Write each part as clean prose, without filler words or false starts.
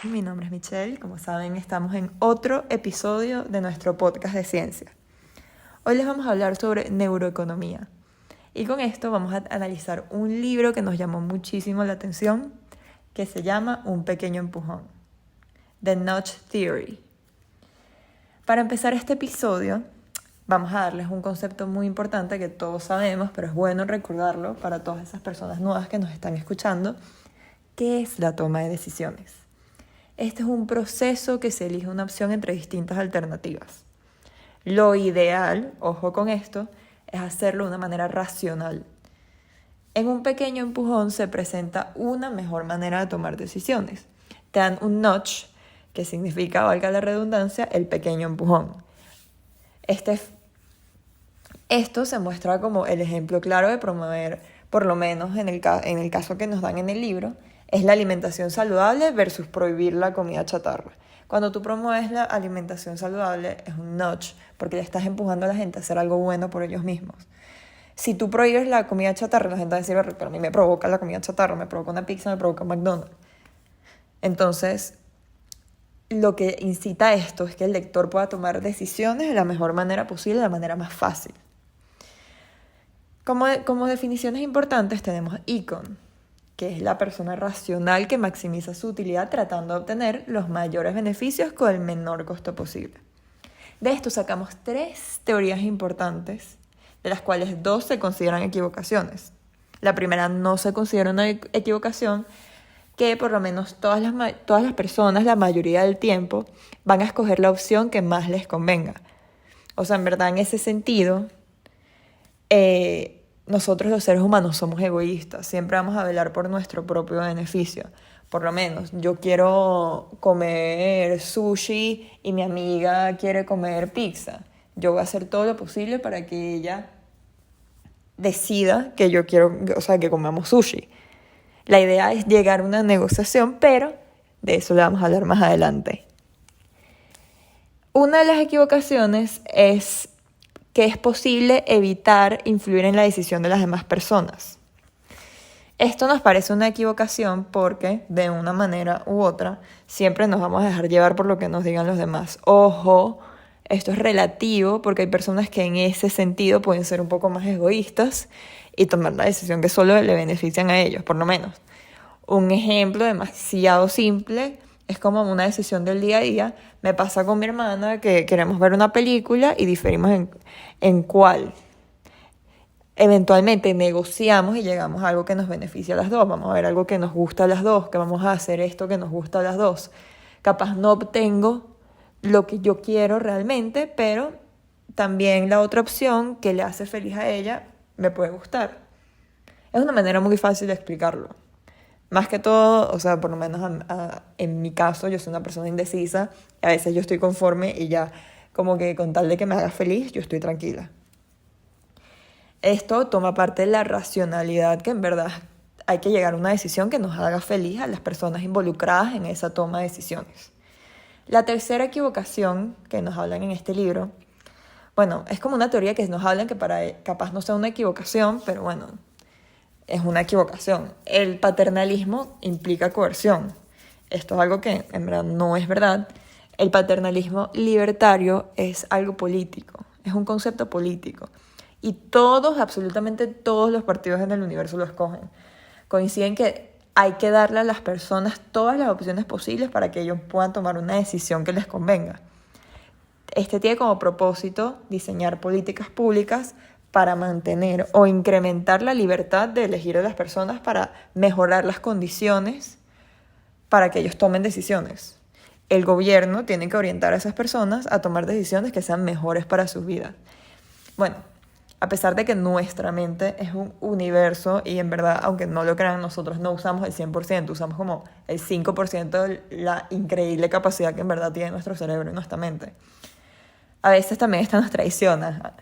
Mi nombre es Michelle, como saben estamos en otro episodio de nuestro podcast de ciencia. Hoy les vamos a hablar sobre neuroeconomía y con esto vamos a analizar un libro que nos llamó muchísimo la atención que se llama Un pequeño empujón, The Nudge Theory. Para empezar este episodio vamos a darles un concepto muy importante que todos sabemos, pero es bueno recordarlo para todas esas personas nuevas que nos están escuchando, que es la toma de decisiones. Este es un proceso que se elige una opción entre distintas alternativas. Lo ideal, ojo con esto, es hacerlo de una manera racional. En un pequeño empujón se presenta una mejor manera de tomar decisiones. Te dan un nudge, que significa, valga la redundancia, el pequeño empujón. Esto se muestra como el ejemplo claro de promover, por lo menos en el caso que nos dan en el libro, es la alimentación saludable versus prohibir la comida chatarra. Cuando tú promueves la alimentación saludable es un nudge, porque le estás empujando a la gente a hacer algo bueno por ellos mismos. Si tú prohíbes la comida chatarra, la gente va a decir, pero a mí me provoca la comida chatarra, me provoca una pizza, me provoca un McDonald's. Entonces, lo que incita a esto es que el lector pueda tomar decisiones de la mejor manera posible, de la manera más fácil. Como definiciones importantes tenemos Econ, que es la persona racional que maximiza su utilidad tratando de obtener los mayores beneficios con el menor costo posible. De esto sacamos 3 teorías importantes, de las cuales 2 se consideran equivocaciones. La primera no se considera una equivocación, que por lo menos todas las personas, la mayoría del tiempo, van a escoger la opción que más les convenga. O sea, en verdad, en ese sentido, nosotros los seres humanos somos egoístas, siempre vamos a velar por nuestro propio beneficio. Por lo menos, yo quiero comer sushi y mi amiga quiere comer pizza. Yo voy a hacer todo lo posible para que ella decida que yo quiero, o sea, que comamos sushi. La idea es llegar a una negociación, pero de eso le vamos a hablar más adelante. Una de las equivocaciones es que es posible evitar influir en la decisión de las demás personas. Esto nos parece una equivocación porque, de una manera u otra, siempre nos vamos a dejar llevar por lo que nos digan los demás. Ojo, esto es relativo porque hay personas que en ese sentido pueden ser un poco más egoístas y tomar la decisión que solo le benefician a ellos, por lo menos. Un ejemplo demasiado simple es como una decisión del día a día. Me pasa con mi hermana que queremos ver una película y diferimos en cuál. Eventualmente negociamos y llegamos a algo que nos beneficia a las dos. Vamos a ver algo que nos gusta a las dos, que vamos a hacer esto que nos gusta a las dos. Capaz no obtengo lo que yo quiero realmente, pero también la otra opción que le hace feliz a ella me puede gustar. Es una manera muy fácil de explicarlo. Más que todo, o sea, por lo menos en mi caso, yo soy una persona indecisa. A veces yo estoy conforme y ya como que con tal de que me haga feliz, yo estoy tranquila. Esto toma parte de la racionalidad, que en verdad hay que llegar a una decisión que nos haga feliz a las personas involucradas en esa toma de decisiones. La tercera equivocación que nos hablan en este libro, bueno, es como una teoría que nos hablan que capaz no sea una equivocación, pero bueno, es una equivocación. El paternalismo implica coerción. Esto es algo que en verdad no es verdad. El paternalismo libertario es algo político, es un concepto político. Y todos, absolutamente todos los partidos en el universo lo escogen. Coinciden que hay que darle a las personas todas las opciones posibles para que ellos puedan tomar una decisión que les convenga. Este tiene como propósito diseñar políticas públicas para mantener o incrementar la libertad de elegir a las personas para mejorar las condiciones para que ellos tomen decisiones. El gobierno tiene que orientar a esas personas a tomar decisiones que sean mejores para sus vidas. Bueno, a pesar de que nuestra mente es un universo y en verdad, aunque no lo crean, nosotros no usamos el 100%, usamos como el 5% de la increíble capacidad que en verdad tiene nuestro cerebro y nuestra mente. A veces también esta nos traiciona.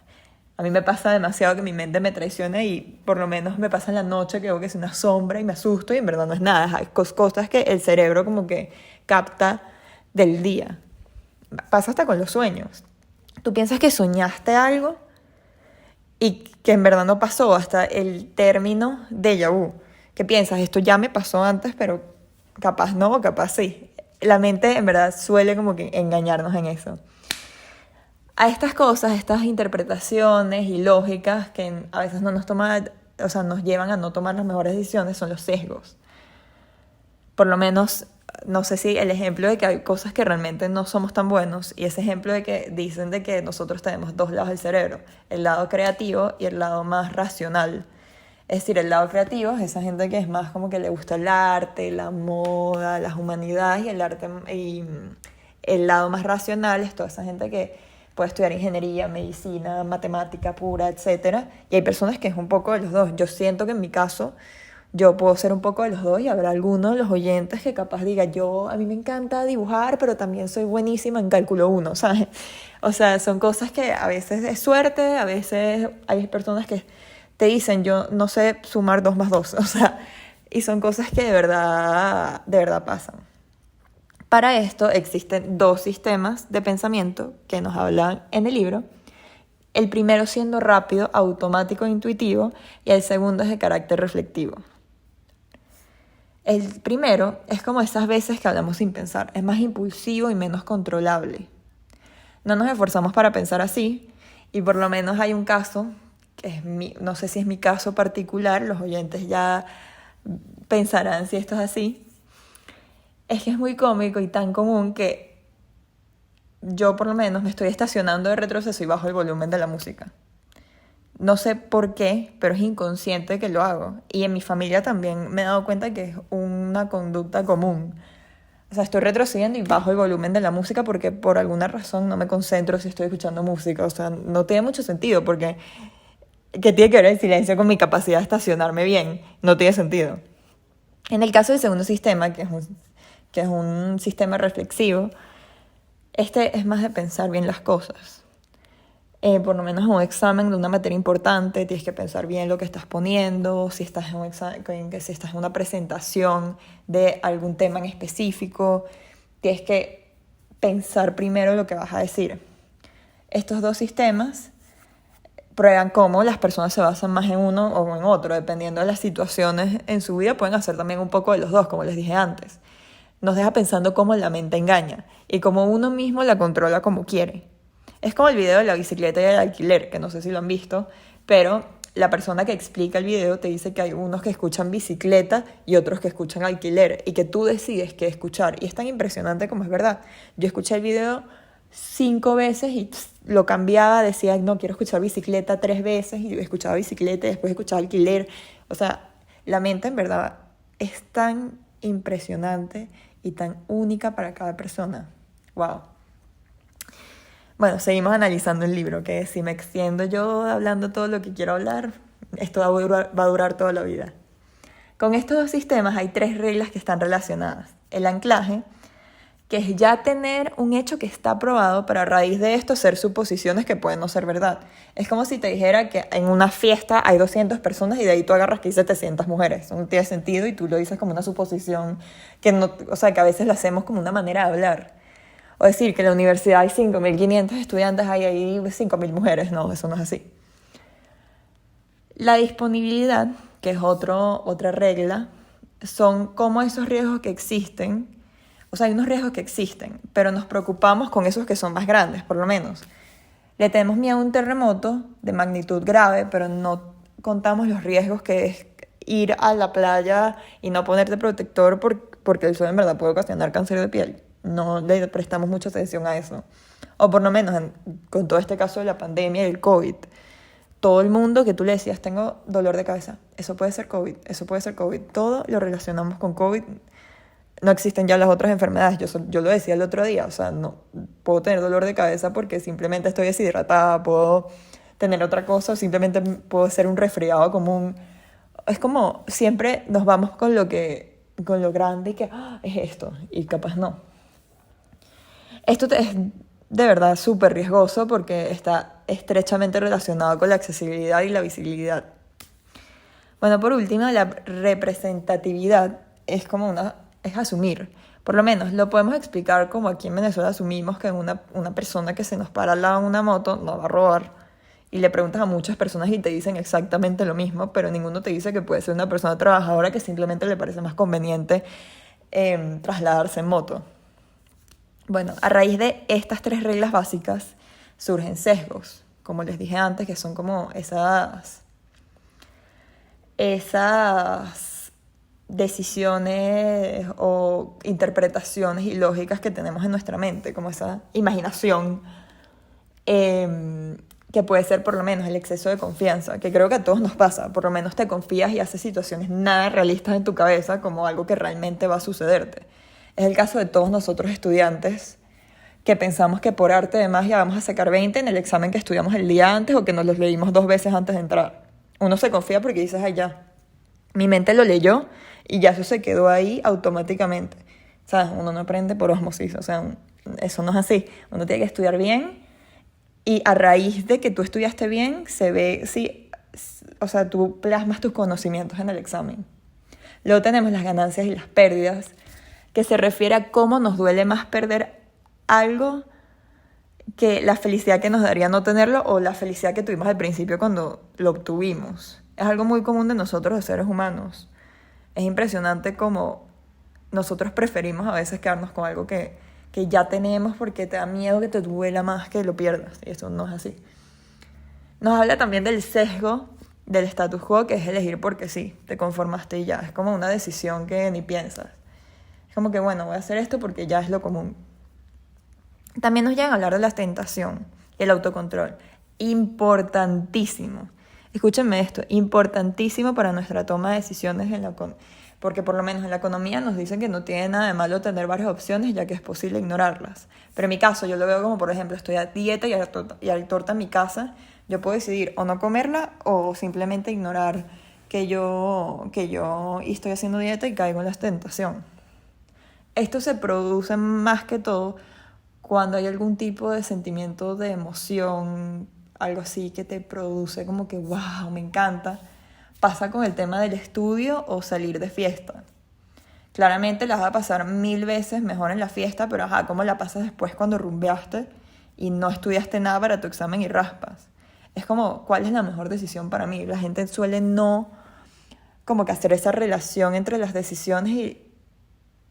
A mí me pasa demasiado que mi mente me traiciona y por lo menos me pasa en la noche que veo que es una sombra y me asusto y en verdad no es nada. Hay cosas que el cerebro como que capta del día. Pasa hasta con los sueños. Tú piensas que soñaste algo y que en verdad no pasó hasta el término déjà vu. Que piensas, esto ya me pasó antes, pero capaz no, capaz sí. la mente en verdad suele como que engañarnos en eso. A estas cosas, estas interpretaciones y lógicas que a veces no nos toman, o sea, nos llevan a no tomar las mejores decisiones son los sesgos. Por lo menos, no sé si el ejemplo de que hay cosas que realmente no somos tan buenos y ese ejemplo de que dicen de que nosotros tenemos dos lados del cerebro, el lado creativo y el lado más racional. Es decir, el lado creativo es esa gente que es más como que le gusta el arte, la moda, las humanidades y el lado más racional es toda esa gente que puede estudiar ingeniería, medicina, matemática pura, etcétera. Y hay personas que es un poco de los dos. Yo siento que en mi caso yo puedo ser un poco de los dos y habrá alguno de los oyentes que capaz diga, a mí me encanta dibujar, pero también soy buenísima en cálculo 1, ¿sabes? O sea, son cosas que a veces es suerte, a veces hay personas que te dicen, yo no sé sumar 2 más 2, o sea, y son cosas que de verdad pasan. Para esto existen 2 sistemas de pensamiento que nos hablan en el libro. El primero siendo rápido, automático e intuitivo, y el segundo es de carácter reflectivo. El primero es como esas veces que hablamos sin pensar, es más impulsivo y menos controlable. No nos esforzamos para pensar así, y por lo menos hay un caso, que es no sé si es mi caso particular, los oyentes ya pensarán si esto es así. Es que es muy cómico y tan común que yo por lo menos me estoy estacionando de retroceso y bajo el volumen de la música. No sé por qué, pero es inconsciente que lo hago. Y en mi familia también me he dado cuenta que es una conducta común. O sea, estoy retrocediendo y bajo el volumen de la música porque por alguna razón no me concentro si estoy escuchando música. O sea, no tiene mucho sentido porque ¿qué tiene que ver el silencio con mi capacidad de estacionarme bien? No tiene sentido. En el caso del segundo sistema, que es un sistema reflexivo, este es más de pensar bien las cosas. Por lo menos en un examen de una materia importante, tienes que pensar bien lo que estás poniendo, si estás en un examen, si estás en una presentación de algún tema en específico, tienes que pensar primero lo que vas a decir. Estos 2 sistemas prueban cómo las personas se basan más en uno o en otro, dependiendo de las situaciones en su vida, pueden hacer también un poco de los dos, como les dije antes. Nos deja pensando cómo la mente engaña y cómo uno mismo la controla como quiere. Es como el video de la bicicleta y el alquiler, que no sé si lo han visto, pero la persona que explica el video te dice que hay unos que escuchan bicicleta y otros que escuchan alquiler y que tú decides qué escuchar. Y es tan impresionante como es verdad. Yo escuché el video 5 veces y lo cambiaba, decía, no, quiero escuchar bicicleta 3 veces y escuchaba bicicleta y después escuchaba alquiler. O sea, la mente en verdad es tan impresionante y tan única para cada persona. ¡Wow! Bueno, seguimos analizando el libro, que si me extiendo yo hablando todo lo que quiero hablar, esto va a durar toda la vida. Con estos 2 sistemas hay 3 reglas que están relacionadas. El anclaje, que es ya tener un hecho que está probado para a raíz de esto hacer suposiciones que pueden no ser verdad. Es como si te dijera que en una fiesta hay 200 personas y de ahí tú agarras que hay 700 mujeres. Eso no tiene sentido y tú lo dices como una suposición que no, o sea, que a veces la hacemos como una manera de hablar. O decir que en la universidad hay 5.500 estudiantes, hay ahí 5.000 mujeres. No, eso no es así. La disponibilidad, que es otra regla, son como esos riesgos que existen. O sea, hay unos riesgos que existen, pero nos preocupamos con esos que son más grandes, por lo menos. Le tenemos miedo a un terremoto de magnitud grave, pero no contamos los riesgos que es ir a la playa y no ponerte protector porque el sol en verdad puede ocasionar cáncer de piel. No le prestamos mucha atención a eso. O por lo menos con todo este caso de la pandemia y el COVID. Todo el mundo que tú le decías, tengo dolor de cabeza, eso puede ser COVID, eso puede ser COVID. Todo lo relacionamos con COVID. No existen ya las otras enfermedades. Yo lo decía el otro día, o sea, no puedo tener dolor de cabeza porque simplemente estoy deshidratada, puedo tener otra cosa, o simplemente puedo ser un resfriado común. Es como siempre nos vamos con lo grande y que es esto, y capaz no. Esto es de verdad súper riesgoso porque está estrechamente relacionado con la accesibilidad y la visibilidad. Bueno, por último, la representatividad es asumir. Por lo menos lo podemos explicar como aquí en Venezuela asumimos que una persona que se nos para al lado en una moto no va a robar. Y le preguntas a muchas personas y te dicen exactamente lo mismo, pero ninguno te dice que puede ser una persona trabajadora que simplemente le parece más conveniente trasladarse en moto. Bueno, a raíz de estas 3 reglas básicas surgen sesgos, como les dije antes, que son como esas decisiones o interpretaciones ilógicas que tenemos en nuestra mente, como esa imaginación, que puede ser por lo menos el exceso de confianza, que creo que a todos nos pasa. Por lo menos te confías y haces situaciones nada realistas en tu cabeza como algo que realmente va a sucederte. Es el caso de todos nosotros estudiantes, que pensamos que por arte de magia vamos a sacar 20 en el examen que estudiamos el día antes o que nos los leímos 2 veces antes de entrar. Uno se confía porque dices, ay, ya, mi mente lo leyó y ya eso se quedó ahí automáticamente. ¿Sabes? Uno no aprende por osmosis, o sea, eso no es así. Uno tiene que estudiar bien y a raíz de que tú estudiaste bien, se ve, sí, o sea, tú plasmas tus conocimientos en el examen. Luego tenemos las ganancias y las pérdidas, que se refiere a cómo nos duele más perder algo que la felicidad que nos daría no tenerlo o la felicidad que tuvimos al principio cuando lo obtuvimos. Es algo muy común de nosotros, los seres humanos. Es impresionante cómo nosotros preferimos a veces quedarnos con algo que ya tenemos porque te da miedo que te duela más que lo pierdas. Y eso no es así. Nos habla también del sesgo del status quo, que es elegir porque sí, te conformaste y ya. Es como una decisión que ni piensas. Es como que, bueno, voy a hacer esto porque ya es lo común. También nos llegan a hablar de la tentación y el autocontrol. Importantísimo. Escúchenme esto, importantísimo para nuestra toma de decisiones porque por lo menos en la economía nos dicen que no tiene nada de malo tener varias opciones ya que es posible ignorarlas. Pero en mi caso yo lo veo como, por ejemplo, estoy a dieta y hay torta en mi casa, yo puedo decidir o no comerla o simplemente ignorar que yo estoy haciendo dieta y caigo en la tentación. Esto se produce más que todo cuando hay algún tipo de sentimiento de emoción, algo así que te produce como que wow, me encanta. Pasa con el tema del estudio o salir de fiesta. Claramente las vas a pasar 1000 veces mejor en la fiesta, pero ajá, ¿cómo la pasas después cuando rumbeaste y no estudiaste nada para tu examen y raspas? Es como, ¿cuál es la mejor decisión para mí? La gente suele no como que hacer esa relación entre las decisiones y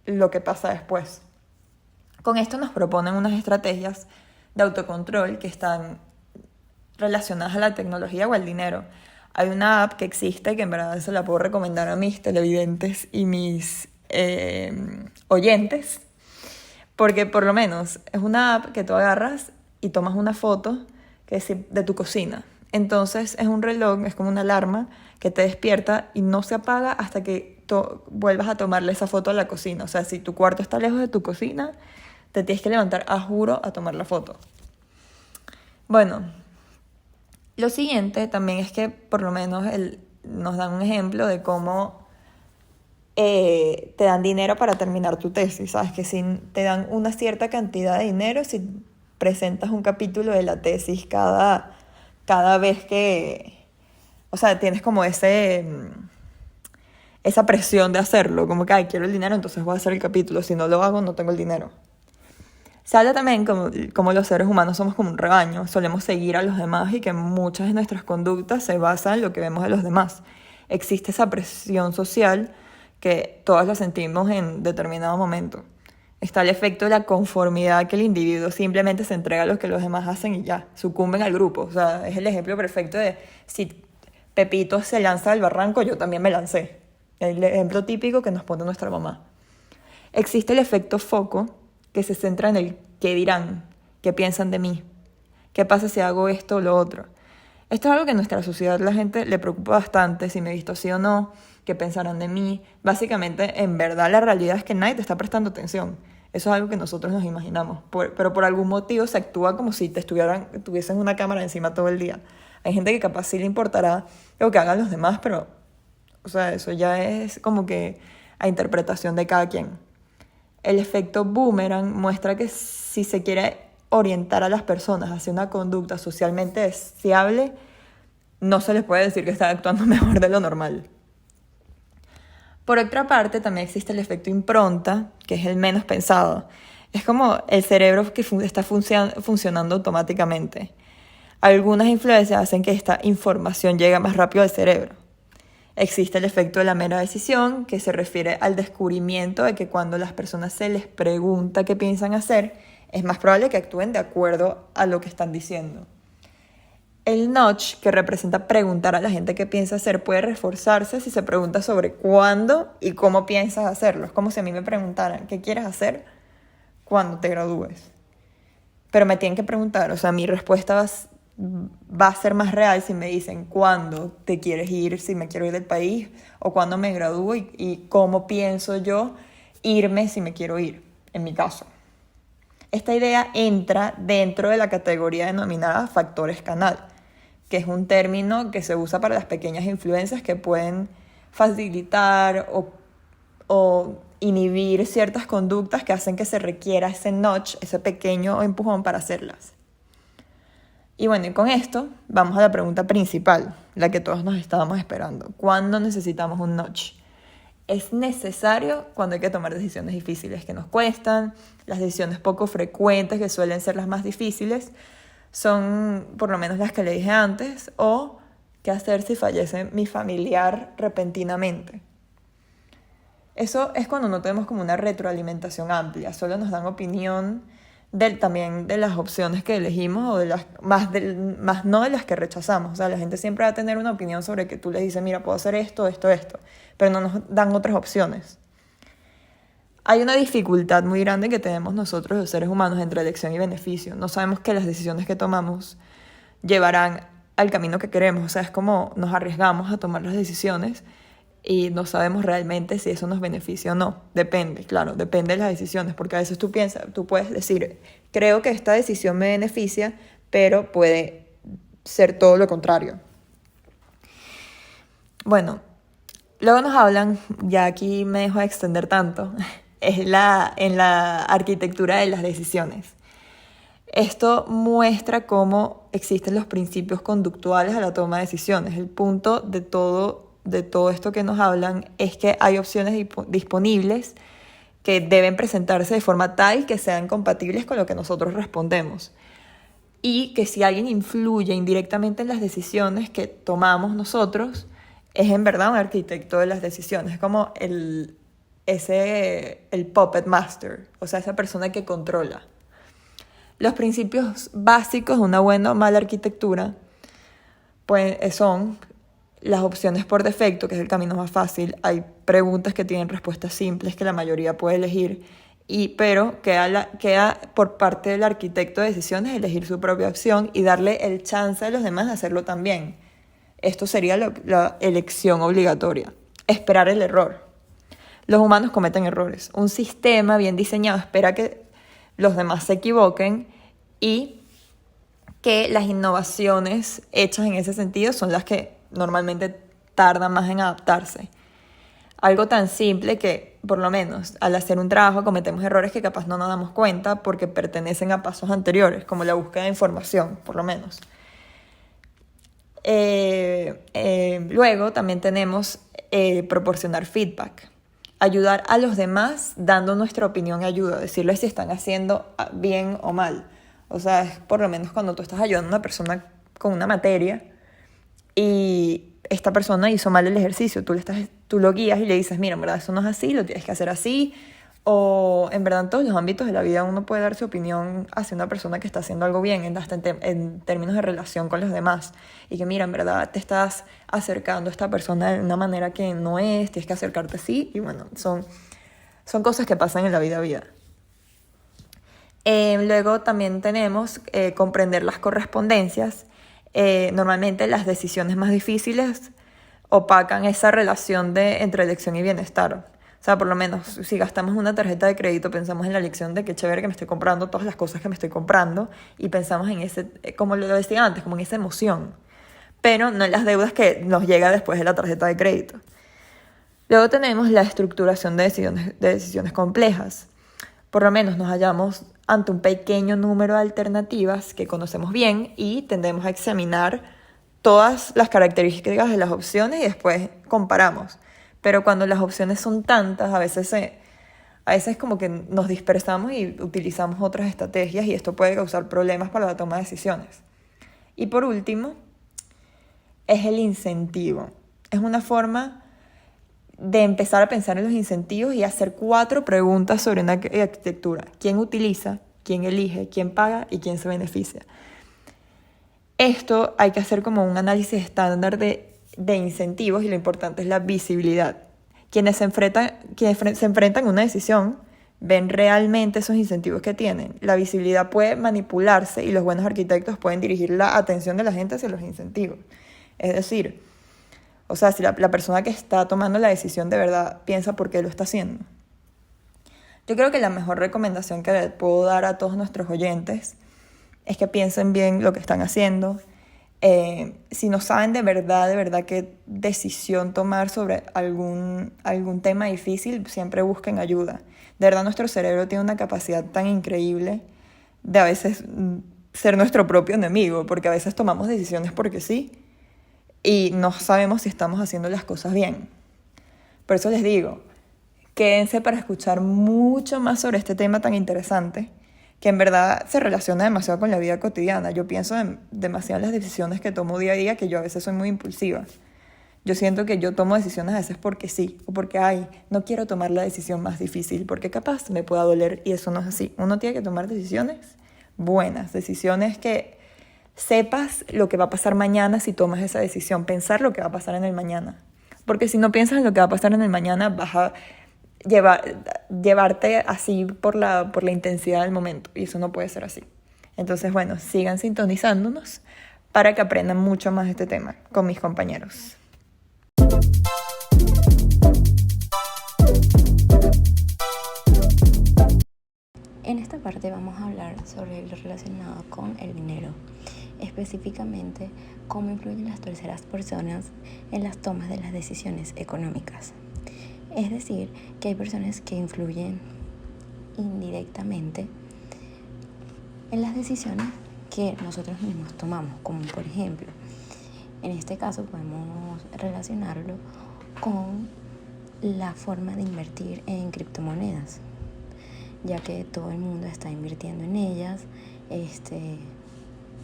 lo que pasa después. Con esto nos proponen unas estrategias de autocontrol que están relacionadas a la tecnología o al dinero. Hay una app que existe que en verdad se la puedo recomendar a mis televidentes y mis oyentes, porque por lo menos es una app que tú agarras y tomas una foto que es de tu cocina. Entonces es un reloj, es como una alarma que te despierta y no se apaga hasta que vuelvas a tomarle esa foto a la cocina. O sea, si tu cuarto está lejos de tu cocina, te tienes que levantar a juro a tomar la foto. Bueno, lo siguiente también es que por lo menos nos dan un ejemplo de cómo te dan dinero para terminar tu tesis. Sabes que si te dan una cierta cantidad de dinero si presentas un capítulo de la tesis cada vez que... O sea, tienes como esa presión de hacerlo. Como que, ay, quiero el dinero, entonces voy a hacer el capítulo. Si no lo hago, no tengo el dinero. Se habla también como los seres humanos somos como un rebaño, solemos seguir a los demás y que muchas de nuestras conductas se basan en lo que vemos de los demás. Existe esa presión social que todos la sentimos en determinado momento. Está el efecto de la conformidad, que el individuo simplemente se entrega a lo que los demás hacen y ya, sucumben al grupo. O sea, es el ejemplo perfecto de si Pepito se lanza al barranco, yo también me lancé. El ejemplo típico que nos pone nuestra mamá. Existe el efecto foco, que se centra en el qué dirán, qué piensan de mí, qué pasa si hago esto o lo otro. Esto es algo que en nuestra sociedad la gente le preocupa bastante, si me he visto así o no, qué pensarán de mí. Básicamente, en verdad, la realidad es que nadie te está prestando atención. Eso es algo que nosotros nos imaginamos, pero por algún motivo se actúa como si tuviesen una cámara encima todo el día. Hay gente que capaz sí le importará lo que hagan los demás, pero, o sea, eso ya es como que a interpretación de cada quien. El efecto boomerang muestra que si se quiere orientar a las personas hacia una conducta socialmente deseable, no se les puede decir que están actuando mejor de lo normal. Por otra parte, también existe el efecto impronta, que es el menos pensado. Es como el cerebro que está funcionando automáticamente. Algunas influencias hacen que esta información llegue más rápido al cerebro. Existe el efecto de la mera decisión, que se refiere al descubrimiento de que cuando las personas se les pregunta qué piensan hacer, es más probable que actúen de acuerdo a lo que están diciendo. El nudge, que representa preguntar a la gente qué piensa hacer, puede reforzarse si se pregunta sobre cuándo y cómo piensas hacerlo. Es como si a mí me preguntaran, ¿qué quieres hacer cuando te gradúes? Pero me tienen que preguntar, o sea, mi respuesta va a ser más real si me dicen cuándo te quieres ir, si me quiero ir del país, o cuándo me gradúo y cómo pienso yo irme si me quiero ir, en mi caso. Esta idea entra dentro de la categoría denominada factores canal, que es un término que se usa para las pequeñas influencias que pueden facilitar o inhibir ciertas conductas que hacen que se requiera ese nudge, ese pequeño empujón para hacerlas. Y bueno, y con esto vamos a la pregunta principal, la que todos nos estábamos esperando. ¿Cuándo necesitamos un nudge? Es necesario cuando hay que tomar decisiones difíciles que nos cuestan. Las decisiones poco frecuentes, que suelen ser las más difíciles, son por lo menos las que le dije antes, o qué hacer si fallece mi familiar repentinamente. Eso es cuando no tenemos como una retroalimentación amplia, solo nos dan opinión también de las opciones que elegimos o de las más no de las que rechazamos. O sea, la gente siempre va a tener una opinión sobre que tú les dices, mira, puedo hacer esto, pero no nos dan otras opciones. Hay una dificultad muy grande que tenemos nosotros los seres humanos entre elección y beneficio. No sabemos que las decisiones que tomamos llevarán al camino que queremos. O sea, es como nos arriesgamos a tomar las decisiones y no sabemos realmente si eso nos beneficia o no. Depende, claro, depende de las decisiones, porque a veces tú puedes decir, creo que esta decisión me beneficia, pero puede ser todo lo contrario. Bueno, luego nos hablan, ya aquí me dejo de extender tanto, en la arquitectura de las decisiones. Esto muestra cómo existen los principios conductuales a la toma de decisiones. El punto de todo esto que nos hablan es que hay opciones disponibles que deben presentarse de forma tal que sean compatibles con lo que nosotros respondemos. Y que si alguien influye indirectamente en las decisiones que tomamos nosotros, es en verdad un arquitecto de las decisiones. Es como el puppet master, o sea, esa persona que controla. Los principios básicos de una buena o mala arquitectura pues, son las opciones por defecto, que es el camino más fácil. Hay preguntas que tienen respuestas simples que la mayoría puede elegir, pero queda por parte del arquitecto de decisiones elegir su propia opción y darle el chance a los demás de hacerlo también. Esto sería la elección obligatoria. Esperar el error. Los humanos cometen errores. Un sistema bien diseñado espera que los demás se equivoquen y que las innovaciones hechas en ese sentido son las que normalmente tardan más en adaptarse. Algo tan simple que, por lo menos, al hacer un trabajo cometemos errores que capaz no nos damos cuenta porque pertenecen a pasos anteriores, como la búsqueda de información, por lo menos. Luego también tenemos proporcionar feedback. Ayudar a los demás dando nuestra opinión y ayuda, decirles si están haciendo bien o mal. O sea, es por lo menos cuando tú estás ayudando a una persona con una materia y esta persona hizo mal el ejercicio, tú lo guías y le dices, mira, en verdad eso no es así, lo tienes que hacer así. O en verdad en todos los ámbitos de la vida uno puede dar su opinión hacia una persona que está haciendo algo bien, hasta en términos de relación con los demás. Y que mira, en verdad te estás acercando a esta persona de una manera que no es, tienes que acercarte así. Y bueno, son cosas que pasan en la vida a vida. Luego también tenemos comprender las correspondencias. Normalmente las decisiones más difíciles opacan esa relación entre elección y bienestar. O sea, por lo menos, si gastamos una tarjeta de crédito, pensamos en la elección de qué chévere que me estoy comprando todas las cosas que me estoy comprando y pensamos en ese, como lo decía antes, como en esa emoción. Pero no en las deudas que nos llega después de la tarjeta de crédito. Luego tenemos la estructuración de decisiones complejas. Por lo menos nos hallamos ante un pequeño número de alternativas que conocemos bien y tendemos a examinar todas las características de las opciones y después comparamos. Pero cuando las opciones son tantas, a veces como que nos dispersamos y utilizamos otras estrategias y esto puede causar problemas para la toma de decisiones. Y por último, es el incentivo. Es una forma de empezar a pensar en los incentivos y hacer 4 preguntas sobre una arquitectura. ¿Quién utiliza? ¿Quién elige? ¿Quién paga? ¿Y quién se beneficia? Esto hay que hacer como un análisis estándar de incentivos y lo importante es la visibilidad. Quienes se enfrentan a una decisión ven realmente esos incentivos que tienen. La visibilidad puede manipularse y los buenos arquitectos pueden dirigir la atención de la gente hacia los incentivos. Es decir, o sea, si la persona que está tomando la decisión de verdad piensa por qué lo está haciendo. Yo creo que la mejor recomendación que le puedo dar a todos nuestros oyentes es que piensen bien lo que están haciendo. Si no saben de verdad qué decisión tomar sobre algún tema difícil, siempre busquen ayuda. De verdad, nuestro cerebro tiene una capacidad tan increíble de a veces ser nuestro propio enemigo, porque a veces tomamos decisiones porque sí y no sabemos si estamos haciendo las cosas bien. Por eso les digo, quédense para escuchar mucho más sobre este tema tan interesante, que en verdad se relaciona demasiado con la vida cotidiana. Yo pienso demasiado en las decisiones que tomo día a día, que yo a veces soy muy impulsiva. Yo siento que yo tomo decisiones a veces porque sí, o porque, no quiero tomar la decisión más difícil, porque capaz me pueda doler, y eso no es así. Uno tiene que tomar decisiones buenas, decisiones que sepas lo que va a pasar mañana si tomas esa decisión, pensar lo que va a pasar en el mañana. Porque si no piensas en lo que va a pasar en el mañana, vas a llevarte así por la intensidad del momento, y eso no puede ser así. Entonces, bueno, sigan sintonizándonos para que aprendan mucho más de este tema con mis compañeros. En esta parte vamos a hablar sobre lo relacionado con el dinero, específicamente cómo influyen las terceras personas en las tomas de las decisiones económicas. Es decir, que hay personas que influyen indirectamente en las decisiones que nosotros mismos tomamos, como por ejemplo, en este caso podemos relacionarlo con la forma de invertir en criptomonedas, ya que todo el mundo está invirtiendo en ellas.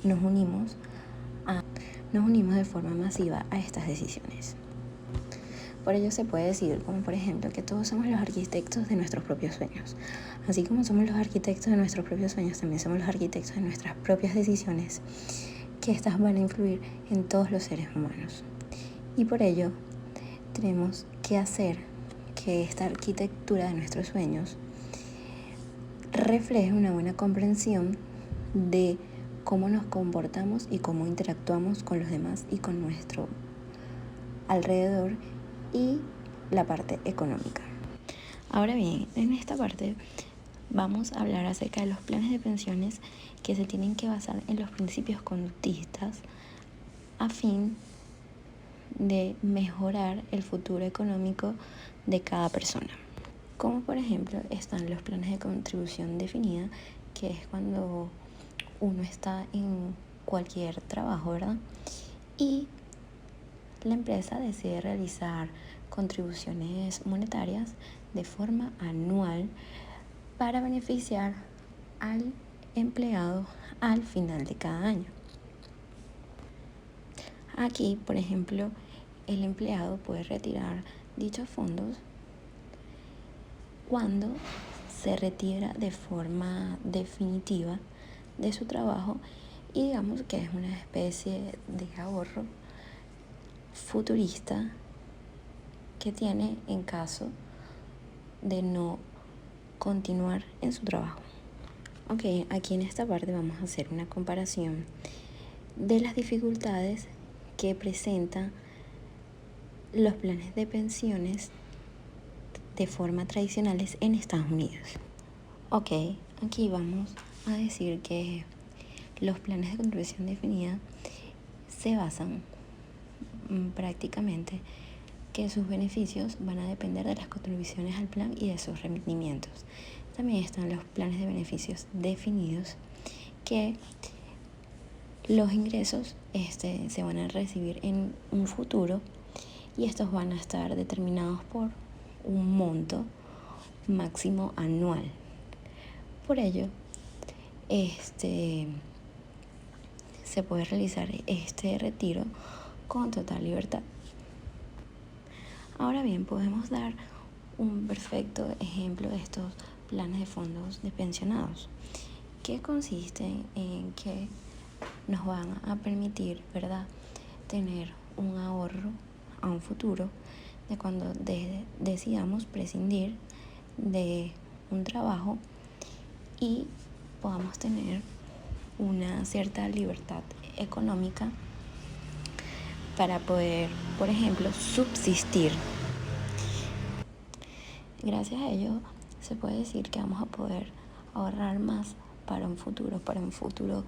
Nos unimos de forma masiva a estas decisiones. Por ello se puede decir, como por ejemplo, que todos somos los arquitectos de nuestros propios sueños. Así como somos los arquitectos de nuestros propios sueños, también somos los arquitectos de nuestras propias decisiones, que estas van a influir en todos los seres humanos. Y por ello tenemos que hacer que esta arquitectura de nuestros sueños refleje una buena comprensión de cómo nos comportamos y cómo interactuamos con los demás y con nuestro alrededor y la parte económica. Ahora bien, en esta parte vamos a hablar acerca de los planes de pensiones que se tienen que basar en los principios conductistas a fin de mejorar el futuro económico de cada persona. Como por ejemplo están los planes de contribución definida, que es cuando uno está en cualquier trabajo, ¿verdad? Y la empresa decide realizar contribuciones monetarias de forma anual para beneficiar al empleado al final de cada año. Aquí, por ejemplo, el empleado puede retirar dichos fondos cuando se retira de forma definitiva de su trabajo, y digamos que es una especie de ahorro futurista que tiene en caso de no continuar en su trabajo. Ok, aquí en esta parte vamos a hacer una comparación de las dificultades que presentan los planes de pensiones de forma tradicionales en Estados Unidos. Ok, aquí vamos a decir que los planes de contribución definida se basan prácticamente que sus beneficios van a depender de las contribuciones al plan y de sus rendimientos. También están los planes de beneficios definidos, que los ingresos se van a recibir en un futuro y estos van a estar determinados por un monto máximo anual. Por ello, se puede realizar este retiro con total libertad. Ahora bien, podemos dar un perfecto ejemplo de estos planes de fondos de pensionados, que consisten en que nos van a permitir, ¿verdad?, tener un ahorro a un futuro de cuando decidamos prescindir de un trabajo y podamos tener una cierta libertad económica para poder, por ejemplo, subsistir. Gracias a ello se puede decir que vamos a poder ahorrar más para un futuro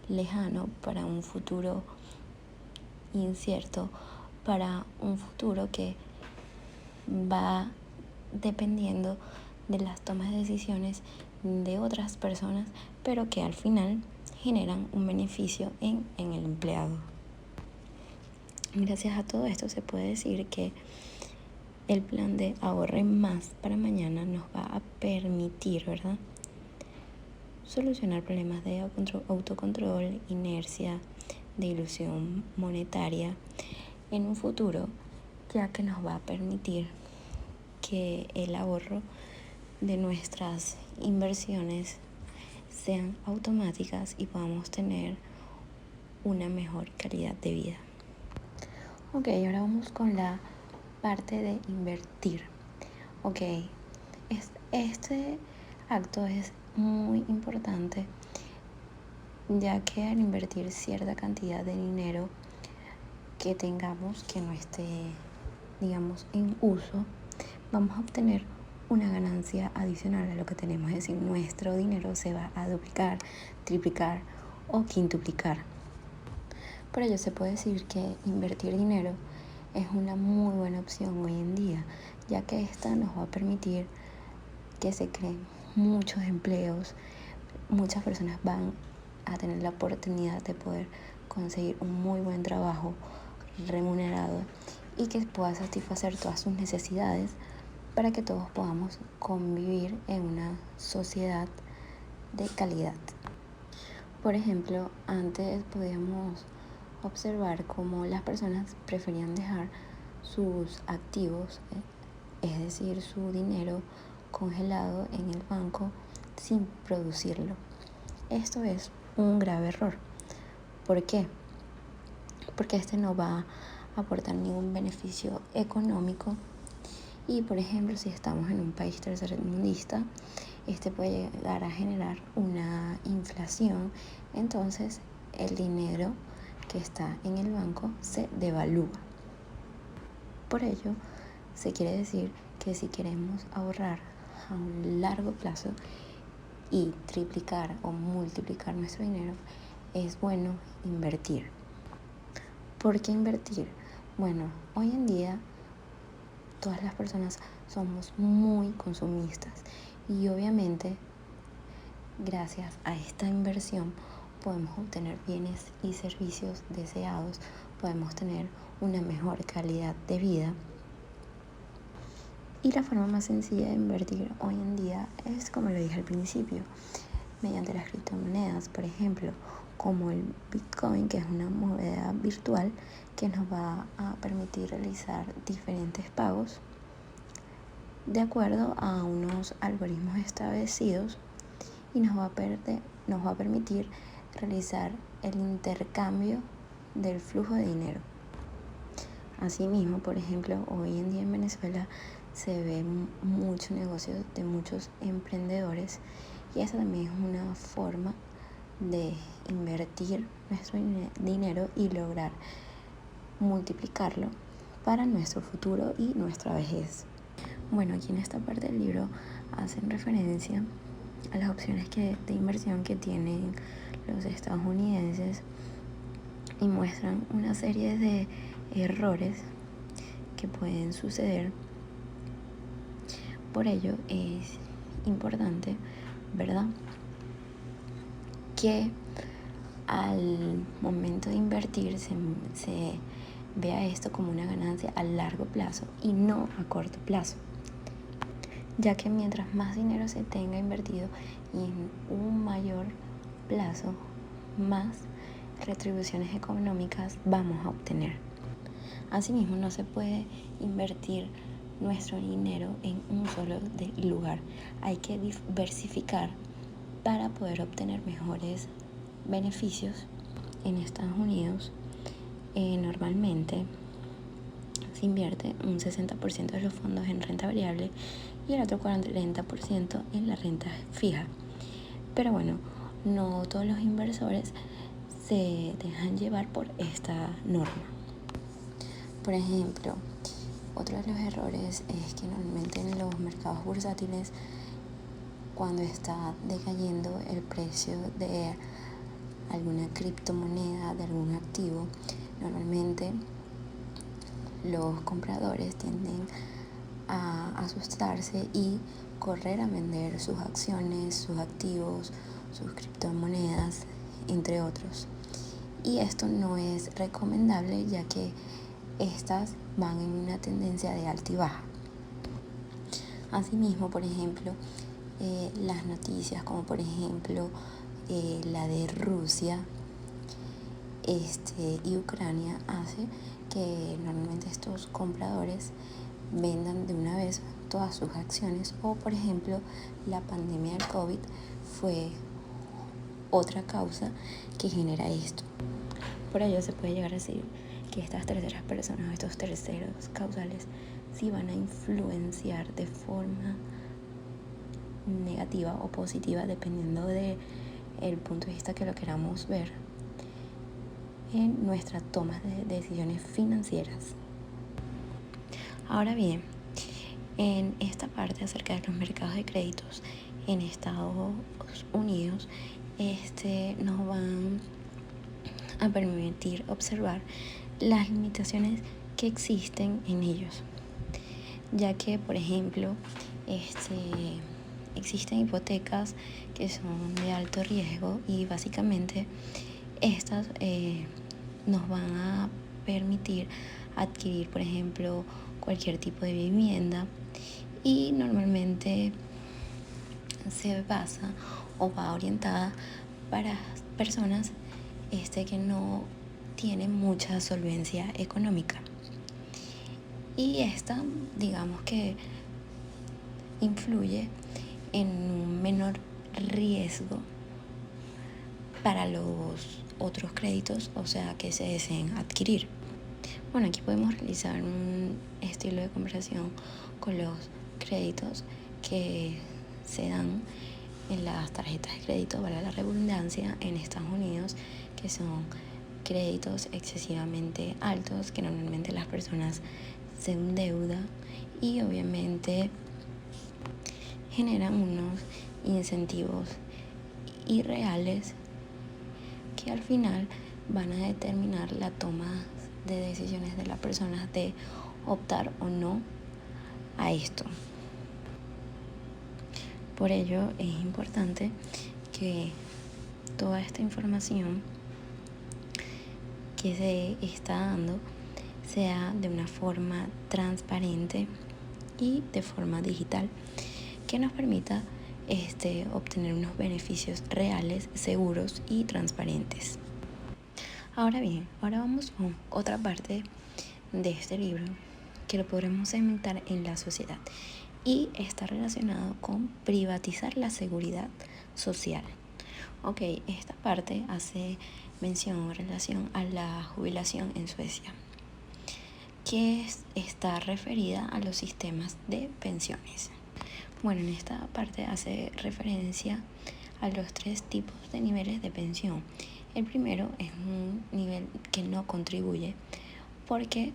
lejano, para un futuro incierto, para un futuro que va dependiendo de las tomas de decisiones de otras personas, pero que al final generan un beneficio en el empleado. Gracias a todo esto se puede decir que el plan de ahorre más para mañana nos va a permitir, ¿verdad?, solucionar problemas de autocontrol, inercia, de ilusión monetaria en un futuro, ya que nos va a permitir que el ahorro de nuestras inversiones sean automáticas y podamos tener una mejor calidad de vida. Ok, ahora vamos con la parte de invertir. Ok, este acto es muy importante, ya que al invertir cierta cantidad de dinero que tengamos que no esté, digamos, en uso, vamos a obtener una ganancia adicional a lo que tenemos. Es decir, nuestro dinero se va a duplicar, triplicar o quintuplicar. Por ello se puede decir que invertir dinero es una muy buena opción hoy en día, ya que esta nos va a permitir que se creen muchos empleos. Muchas personas van a tener la oportunidad de poder conseguir un muy buen trabajo remunerado y que pueda satisfacer todas sus necesidades para que todos podamos convivir en una sociedad de calidad. Por ejemplo, antes podíamos observar cómo las personas preferían dejar sus activos, es decir, su dinero congelado en el banco sin producirlo. Esto es un grave error. ¿Por qué? Porque este no va a aportar ningún beneficio económico y, por ejemplo, si estamos en un país tercermundista, este puede llegar a generar una inflación, entonces el dinero que está en el banco se devalúa. Por ello, se quiere decir que si queremos ahorrar a un largo plazo y triplicar o multiplicar nuestro dinero, es bueno invertir. ¿Por qué invertir? Bueno, hoy en día todas las personas somos muy consumistas y obviamente gracias a esta inversión podemos obtener bienes y servicios deseados, podemos tener una mejor calidad de vida. Y la forma más sencilla de invertir hoy en día es, como lo dije al principio, mediante las criptomonedas, por ejemplo, como el Bitcoin, que es una moneda virtual que nos va a permitir realizar diferentes pagos de acuerdo a unos algoritmos establecidos y nos va a permitir realizar el intercambio del flujo de dinero. Asimismo, por ejemplo, hoy en día en Venezuela se ve mucho negocio de muchos emprendedores y esa también es una forma de invertir nuestro dinero y lograr multiplicarlo para nuestro futuro y nuestra vejez. Bueno, aquí en esta parte del libro hacen referencia a las opciones de inversión que tienen los estadounidenses y muestran una serie de errores que pueden suceder. Por ello es importante, ¿verdad?, que al momento de invertir se vea esto como una ganancia a largo plazo y no a corto plazo, ya que mientras más dinero se tenga invertido y en un mayor plazo, más retribuciones económicas vamos a obtener. Asimismo, no se puede invertir nuestro dinero en un solo lugar. Hay que diversificar para poder obtener mejores beneficios. En Estados Unidos, normalmente se invierte un 60% de los fondos en renta variable y el otro 40% en la renta fija. Pero bueno, no todos los inversores se dejan llevar por esta norma. Por ejemplo, otro de los errores es que normalmente en los mercados bursátiles, cuando está decayendo el precio de alguna criptomoneda, de algún activo, normalmente los compradores tienden a asustarse y correr a vender sus acciones, sus activos, sus criptomonedas, entre otros. Y esto no es recomendable, ya que estas van en una tendencia de alta y baja. Asimismo, por ejemplo, las noticias como por ejemplo la de Rusia y Ucrania hace que normalmente estos compradores vendan de una vez todas sus acciones, o por ejemplo la pandemia del COVID fue otra causa que genera esto. Por ello se puede llegar a decir que estas terceras personas, estos terceros causales, sí van a influenciar de forma negativa o positiva, dependiendo de el punto de vista que lo queramos ver, en nuestra toma de decisiones financieras. Ahora bien, en esta parte acerca de los mercados de créditos en Estados Unidos, nos van a permitir observar las limitaciones que existen en ellos, ya que por ejemplo existen hipotecas que son de alto riesgo y básicamente estas nos van a permitir adquirir, por ejemplo, cualquier tipo de vivienda, y normalmente se basa o va orientada para personas que no tienen mucha solvencia económica. Y esta, digamos que influye en un menor riesgo para los otros créditos, o sea, que se deseen adquirir. Bueno, aquí podemos realizar un estilo de comparación con los créditos que se dan en las tarjetas de crédito, valga la redundancia, en Estados Unidos, que son créditos excesivamente altos, que normalmente las personas se endeudan y obviamente generan unos incentivos irreales que al final van a determinar la toma de decisiones de las personas de optar o no a esto. Por ello es importante que toda esta información que se está dando sea de una forma transparente y de forma digital, que nos permita obtener unos beneficios reales, seguros y transparentes. Ahora bien, ahora vamos con otra parte de este libro que lo podremos segmentar en la sociedad, y está relacionado con privatizar la seguridad social. Ok, esta parte hace mención en relación a la jubilación en Suecia, que está referida a los sistemas de pensiones. Bueno, en esta parte hace referencia a los 3 tipos de niveles de pensión. El primero es un nivel que no contribuye porque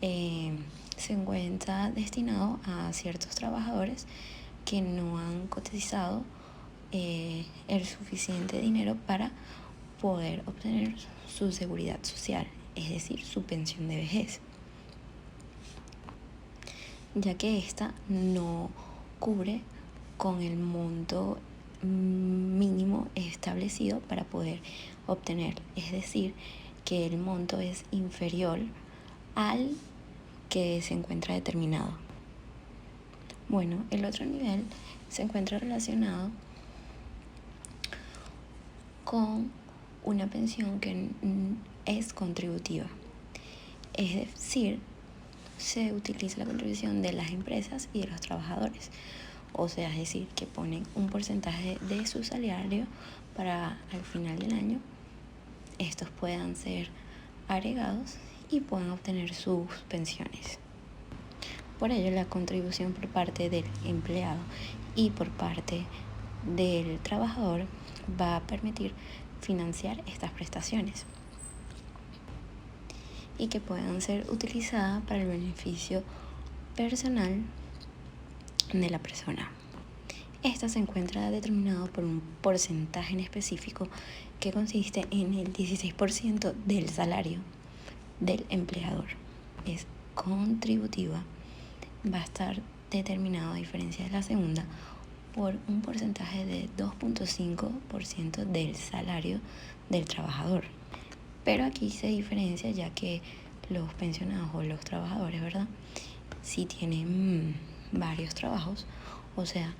se encuentra destinado a ciertos trabajadores que no han cotizado el suficiente dinero para poder obtener su seguridad social, es decir, su pensión de vejez, ya que esta no cubre con el monto mínimo establecido para poder obtener, es decir, que el monto es inferior al que se encuentra determinado. Bueno, el otro nivel se encuentra relacionado con una pensión que es contributiva. Es decir, se utiliza la contribución de las empresas y de los trabajadores. O sea, es decir, que ponen un porcentaje de su salario para al final del año estos puedan ser agregados y puedan obtener sus pensiones. Por ello, la contribución por parte del empleado y por parte del trabajador va a permitir financiar estas prestaciones y que puedan ser utilizadas para el beneficio personal de la persona. Esta se encuentra determinado por un porcentaje en específico que consiste en el 16% del salario del empleador. Es contributiva, va a estar determinado, a diferencia de la segunda, por un porcentaje de 2.5% del salario del trabajador. Pero aquí se diferencia, ya que los pensionados o los trabajadores, ¿verdad?, si tienen varios trabajos, o sea,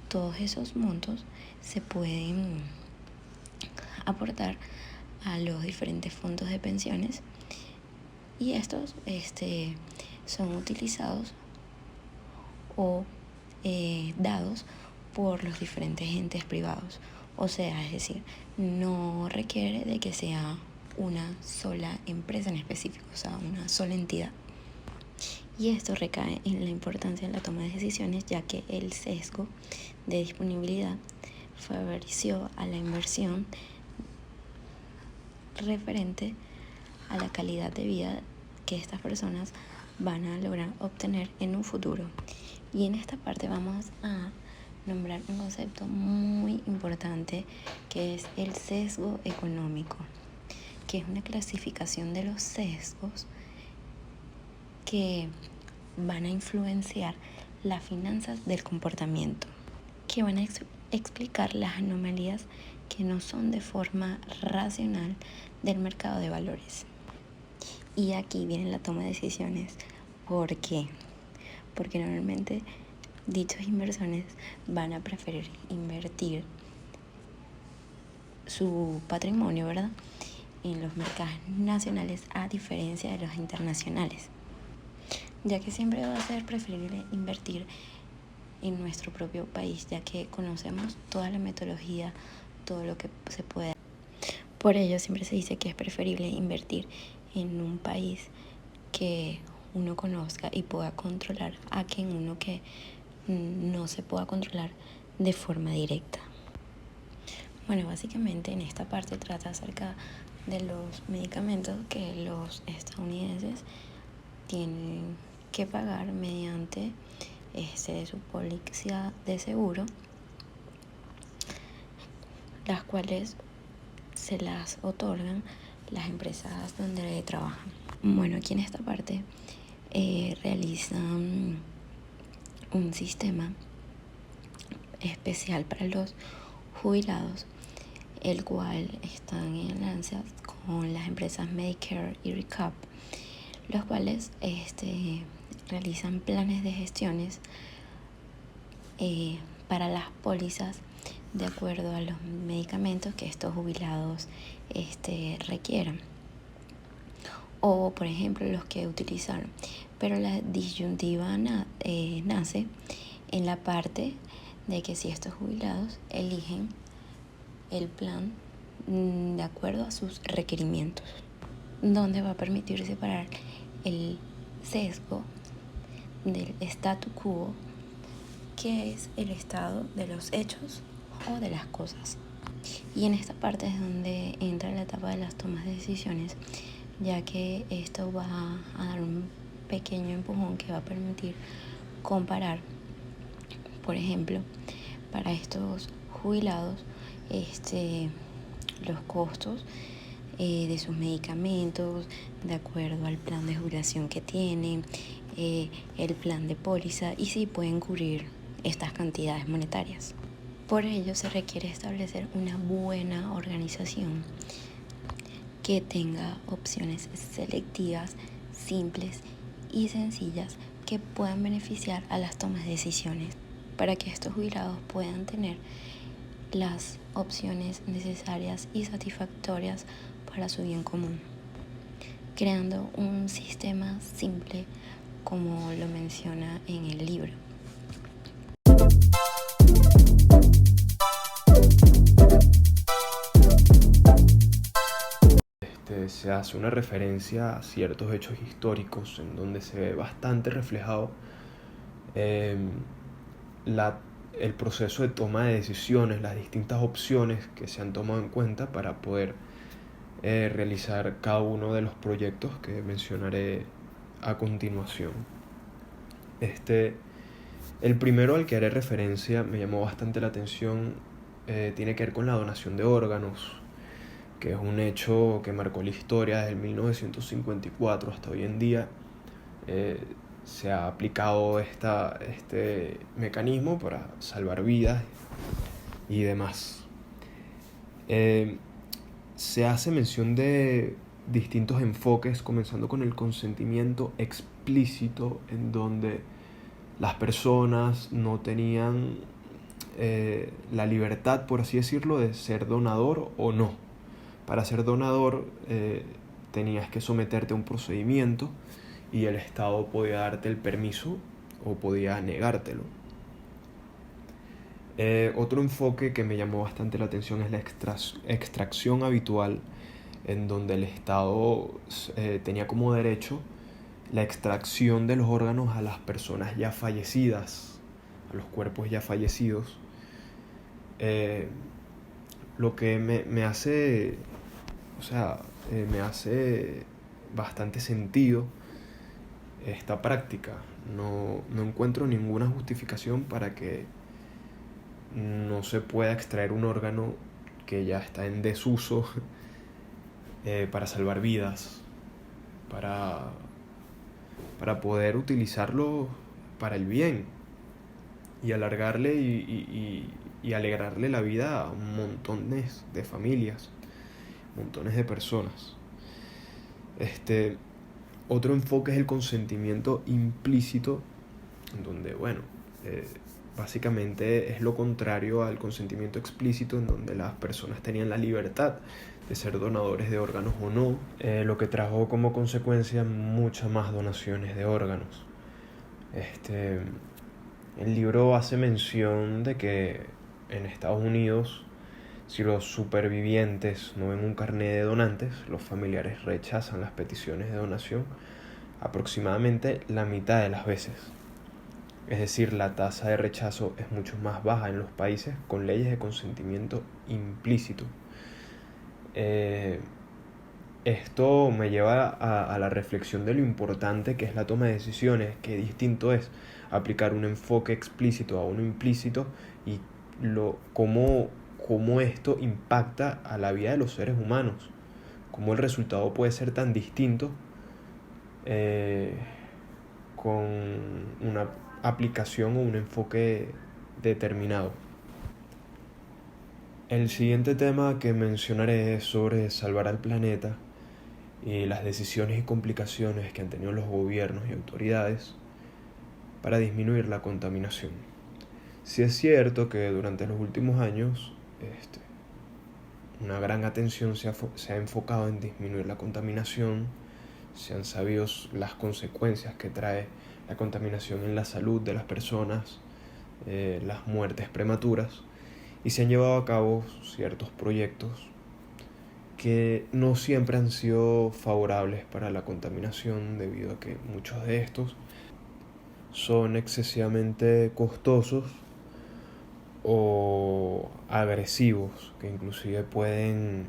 todos esos montos se pueden aportar a los diferentes fondos de pensiones y estos son utilizados o dados por los diferentes entes privados. O sea, es decir, no requiere de que sea una sola empresa en específico, o sea, una sola entidad. Y esto recae en la importancia de la toma de decisiones, ya que el sesgo de disponibilidad favoreció a la inversión referente a la calidad de vida que estas personas van a lograr obtener en un futuro. Y en esta parte vamos a nombrar un concepto muy importante, que es el sesgo económico, que es una clasificación de los sesgos que van a influenciar las finanzas del comportamiento, que van a explicar las anomalías que no son de forma racional del mercado de valores. Y aquí viene la toma de decisiones. ¿Por qué? Porque normalmente dichos inversores van a preferir invertir su patrimonio, ¿verdad?, en los mercados nacionales a diferencia de los internacionales, ya que siempre va a ser preferible invertir en nuestro propio país, ya que conocemos toda la metodología, todo lo que se puede. Por ello siempre se dice que es preferible invertir en un país que uno conozca y pueda controlar, a que en uno que no se pueda controlar de forma directa. Bueno, básicamente en esta parte trata acerca de los medicamentos que los estadounidenses tienen que pagar mediante su póliza de seguro, las cuales se las otorgan las empresas donde trabajan. Bueno, aquí en esta parte realizan un sistema especial para los jubilados, el cual están en alianza con las empresas Medicare y Recap, los cuales realizan planes de gestiones para las pólizas de acuerdo a los medicamentos que estos jubilados requieran, o por ejemplo los que utilizaron. Pero la disyuntiva nace en la parte de que si estos jubilados eligen el plan de acuerdo a sus requerimientos, donde va a permitir separar el sesgo del statu quo, que es el estado de los hechos o de las cosas. Y en esta parte es donde entra la etapa de las tomas de decisiones, ya que esto va a dar un pequeño empujón que va a permitir comparar, por ejemplo, para estos jubilados los costos de sus medicamentos de acuerdo al plan de jubilación que tienen, el plan de póliza, y si pueden cubrir estas cantidades monetarias. Por ello se requiere establecer una buena organización que tenga opciones selectivas, simples y sencillas, que puedan beneficiar a las tomas de decisiones, para que estos jubilados puedan tener las opciones necesarias y satisfactorias para su bien común. creando un sistema simple como lo menciona en el libro. Se hace una referencia a ciertos hechos históricos en donde se ve bastante reflejado eh, el proceso de toma de decisiones, las distintas opciones que se han tomado en cuenta para poder realizar cada uno de los proyectos que mencionaré a continuación. El primero al que haré referencia me llamó bastante la atención, tiene que ver con la donación de órganos, que es un hecho que marcó la historia desde el 1954 hasta hoy en día. Se ha aplicado este mecanismo para salvar vidas y demás. Se hace mención de distintos enfoques, comenzando con el consentimiento explícito, en donde las personas no tenían la libertad, por así decirlo, de ser donador o no. Para ser donador tenías que someterte a un procedimiento y el Estado podía darte el permiso o podía negártelo. Otro enfoque que me llamó bastante la atención es la extracción habitual, en donde el Estado tenía como derecho la extracción de los órganos a las personas ya fallecidas, a los cuerpos ya fallecidos. Lo que me hace, me hace bastante sentido esta práctica. No encuentro ninguna justificación para que no se pueda extraer un órgano que ya está en desuso para salvar vidas, para poder utilizarlo para el bien y alargarle y alegrarle la vida a montones de familias, montones de personas. Otro enfoque es el consentimiento implícito, en donde, básicamente es lo contrario al consentimiento explícito, en donde las personas tenían la libertad de ser donadores de órganos o no, lo que trajo como consecuencia muchas más donaciones de órganos. El libro hace mención de que en Estados Unidos, si los supervivientes no ven un carnet de donantes, los familiares rechazan las peticiones de donación aproximadamente la mitad de las veces. Es decir, la tasa de rechazo es mucho más baja en los países con leyes de consentimiento implícito. Esto me lleva a la reflexión de lo importante que es la toma de decisiones, que distinto es aplicar un enfoque explícito a uno implícito y cómo esto impacta a la vida de los seres humanos, cómo el resultado puede ser tan distinto con una aplicación o un enfoque determinado. El siguiente tema que mencionaré es sobre salvar al planeta y las decisiones y complicaciones que han tenido los gobiernos y autoridades para disminuir la contaminación. Sí es cierto que durante los últimos años una gran atención se ha enfocado en disminuir la contaminación, se han sabido las consecuencias que trae la contaminación en la salud de las personas, las muertes prematuras, y se han llevado a cabo ciertos proyectos que no siempre han sido favorables para la contaminación, debido a que muchos de estos son excesivamente costosos o agresivos, que inclusive pueden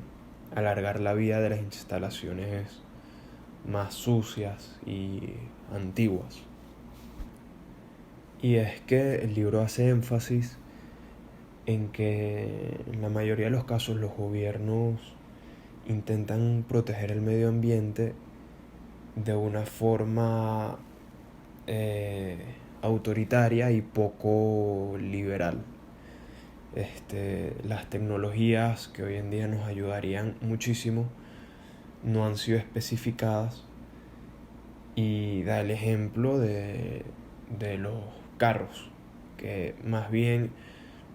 alargar la vida de las instalaciones más sucias y antiguas. Y es que el libro hace énfasis en que en la mayoría de los casos los gobiernos intentan proteger el medio ambiente de una forma autoritaria y poco liberal. Las tecnologías que hoy en día nos ayudarían muchísimo no han sido especificadas, y da el ejemplo de los carros, que más bien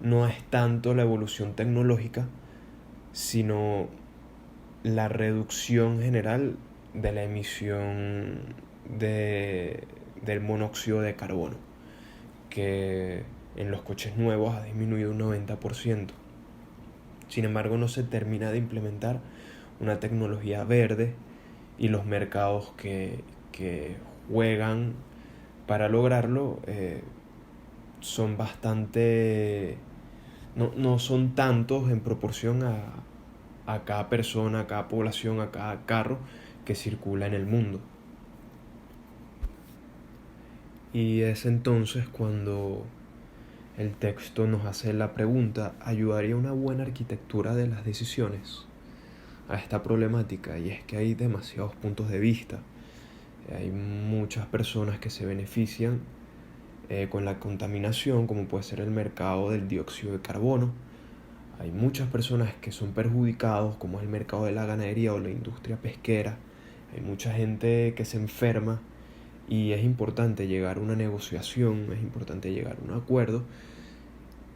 no es tanto la evolución tecnológica, sino la reducción general de la emisión del monóxido de carbono, que en los coches nuevos ha disminuido un 90%. Sin embargo, no se termina de implementar una tecnología verde y los mercados que juegan para lograrlo son bastante... No son tantos en proporción a cada persona, a cada población, a cada carro que circula en el mundo. Y es entonces cuando el texto nos hace la pregunta: ¿ayudaría una buena arquitectura de las decisiones a esta problemática? Y es que hay demasiados puntos de vista. Hay muchas personas que se benefician con la contaminación, como puede ser el mercado del dióxido de carbono. Hay muchas personas que son perjudicados, como es el mercado de la ganadería o la industria pesquera. Hay mucha gente que se enferma y es importante llegar a una negociación, es importante llegar a un acuerdo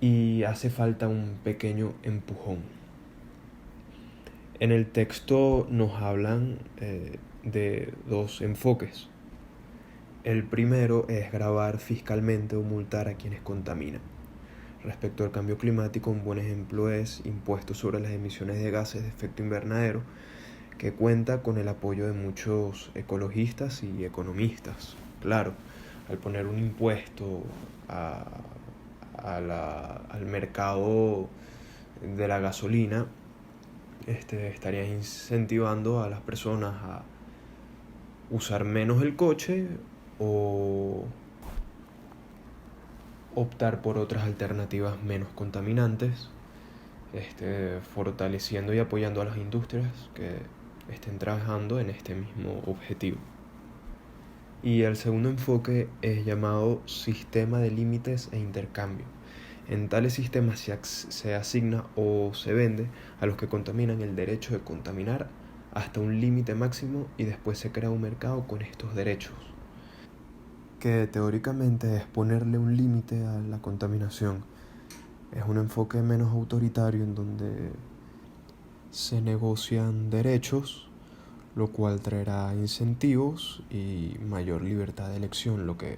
y hace falta un pequeño empujón. En el texto nos hablan de dos enfoques. El primero es gravar fiscalmente o multar a quienes contaminan. Respecto al cambio climático, un buen ejemplo es impuestos sobre las emisiones de gases de efecto invernadero, que cuenta con el apoyo de muchos ecologistas y economistas. Claro, al poner un impuesto al mercado de la gasolina, estarías incentivando a las personas a usar menos el coche o optar por otras alternativas menos contaminantes, fortaleciendo y apoyando a las industrias que estén trabajando en este mismo objetivo. Y el segundo enfoque es llamado sistema de límites e intercambio. En tales sistemas se asigna o se vende a los que contaminan el derecho de contaminar hasta un límite máximo y después se crea un mercado con estos derechos, que teóricamente es ponerle un límite a la contaminación. Es un enfoque menos autoritario en donde se negocian derechos, lo cual traerá incentivos y mayor libertad de elección, lo que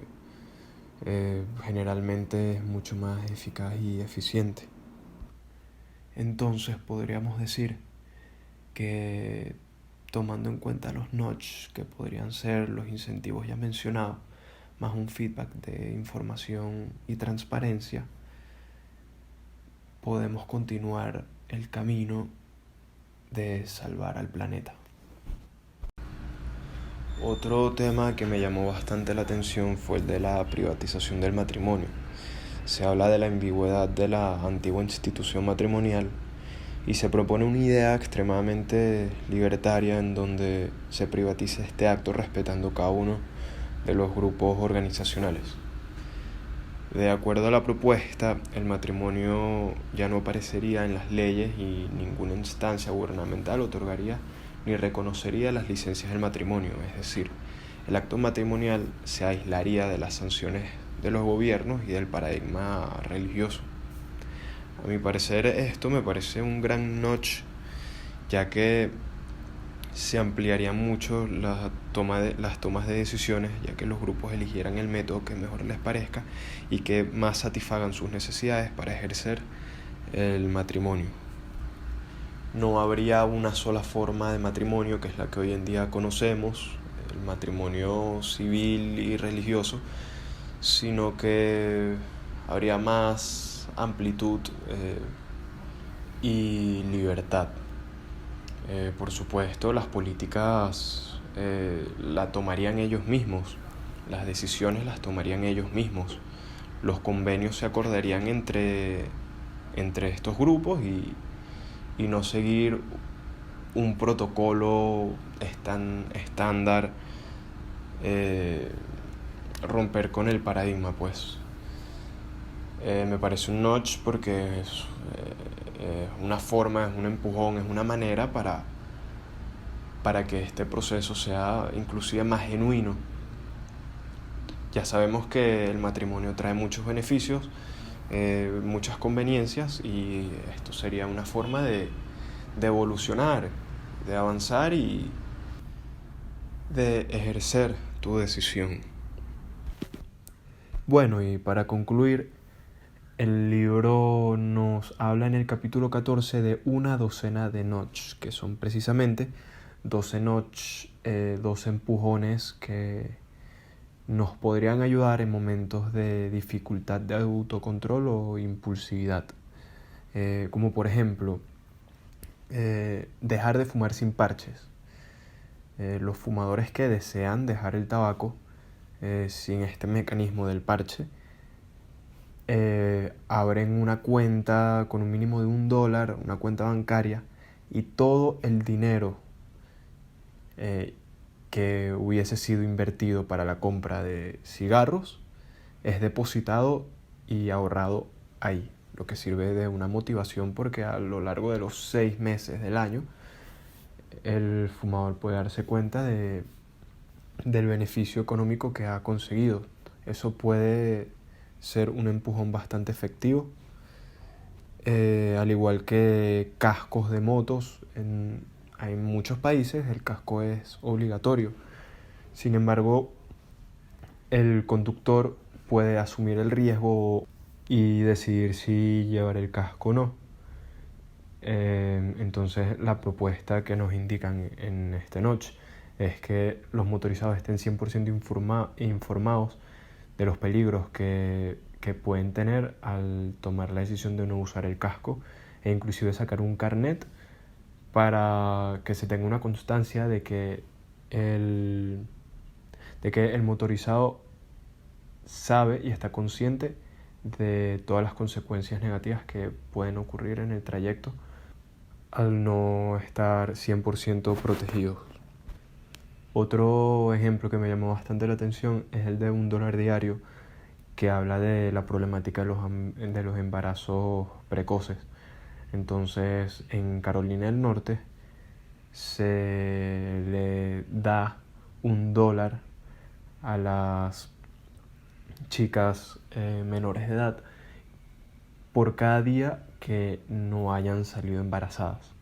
generalmente es mucho más eficaz y eficiente. Entonces podríamos decir que, tomando en cuenta los notch que podrían ser los incentivos ya mencionados, más un feedback de información y transparencia, podemos continuar el camino de salvar al planeta. Otro tema que me llamó bastante la atención fue el de la privatización del matrimonio. Se habla de la ambigüedad de la antigua institución matrimonial y se propone una idea extremadamente libertaria en donde se privatice este acto respetando cada uno de los grupos organizacionales. De acuerdo a la propuesta, el matrimonio ya no aparecería en las leyes y ninguna instancia gubernamental otorgaría ni reconocería las licencias del matrimonio, es decir, el acto matrimonial se aislaría de las sanciones de los gobiernos y del paradigma religioso. A mi parecer, esto me parece un gran notch, ya que se ampliaría mucho las tomas de decisiones, ya que los grupos eligieran el método que mejor les parezca y que más satisfagan sus necesidades para ejercer el matrimonio. No habría una sola forma de matrimonio, que es la que hoy en día conocemos, el matrimonio civil y religioso, sino que habría más amplitud y libertad. Por supuesto, las políticas la tomarían ellos mismos, las decisiones las tomarían ellos mismos, los convenios se acordarían entre estos grupos y no seguir un protocolo estándar, romper con el paradigma, pues. Me parece un notch porque es una forma, es un empujón, es una manera para que este proceso sea inclusive más genuino. Ya sabemos que el matrimonio trae muchos beneficios, muchas conveniencias, y esto sería una forma de evolucionar, de avanzar y de ejercer tu decisión. Bueno, y para concluir, el libro nos habla en el capítulo 14 de una docena de notch, que son precisamente 12 notch, 12 empujones que nos podrían ayudar en momentos de dificultad de autocontrol o impulsividad. Como por ejemplo, dejar de fumar sin parches. Los fumadores que desean dejar el tabaco sin este mecanismo del parche abren una cuenta con un mínimo de $1, una cuenta bancaria, y todo el dinero que hubiese sido invertido para la compra de cigarros es depositado y ahorrado ahí, lo que sirve de una motivación porque a lo largo de los 6 meses del año el fumador puede darse cuenta del beneficio económico que ha conseguido. Eso puede ser un empujón bastante efectivo, al igual que cascos de motos. Hay muchos países el casco es obligatorio. Sin embargo, el conductor puede asumir el riesgo y decidir si llevar el casco o no. Entonces la propuesta que nos indican en esta noche es que los motorizados estén 100% informados de los peligros que pueden tener al tomar la decisión de no usar el casco, e inclusive sacar un carnet para que se tenga una constancia de que el motorizado sabe y está consciente de todas las consecuencias negativas que pueden ocurrir en el trayecto al no estar 100% protegidos. Otro ejemplo que me llamó bastante la atención es el de $1 diario, que habla de la problemática de los embarazos precoces. Entonces, en Carolina del Norte se le da $1 a las chicas menores de edad por cada día que no hayan salido embarazadas,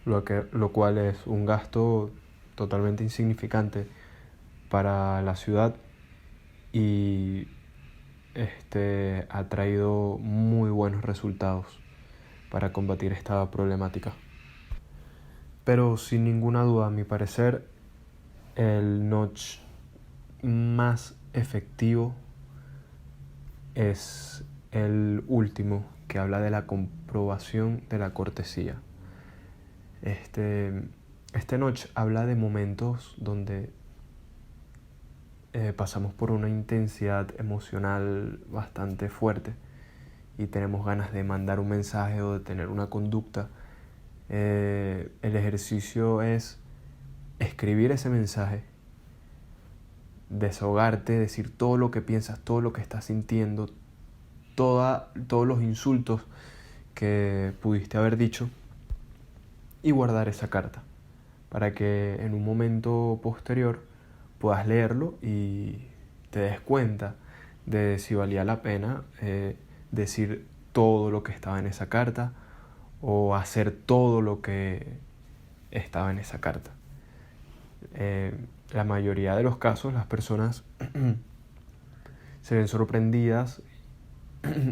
lo cual es un gasto totalmente insignificante para la ciudad y ha traído muy buenos resultados para combatir esta problemática. Pero sin ninguna duda, a mi parecer, el notch más efectivo es el último, que habla de la comprobación de la cortesía. Este notch habla de momentos donde pasamos por una intensidad emocional bastante fuerte y tenemos ganas de mandar un mensaje o de tener una conducta. El ejercicio es escribir ese mensaje, desahogarte, decir todo lo que piensas, todo lo que estás sintiendo, todos los insultos que pudiste haber dicho, y guardar esa carta para que en un momento posterior puedas leerlo y te des cuenta de si valía la pena decir todo lo que estaba en esa carta o hacer todo lo que estaba en esa carta. La mayoría de los casos las personas se ven sorprendidas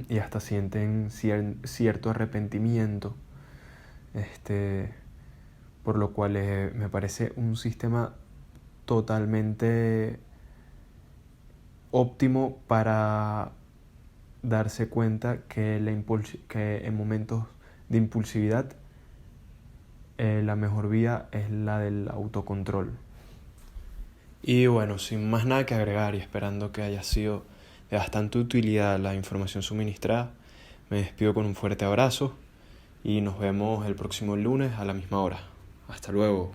y hasta sienten cierto arrepentimiento, por lo cual me parece un sistema totalmente óptimo para darse cuenta que en momentos de impulsividad la mejor vía es la del autocontrol. Y bueno, sin más nada que agregar y esperando que haya sido de bastante utilidad la información suministrada, me despido con un fuerte abrazo y nos vemos el próximo lunes a la misma hora. Hasta luego.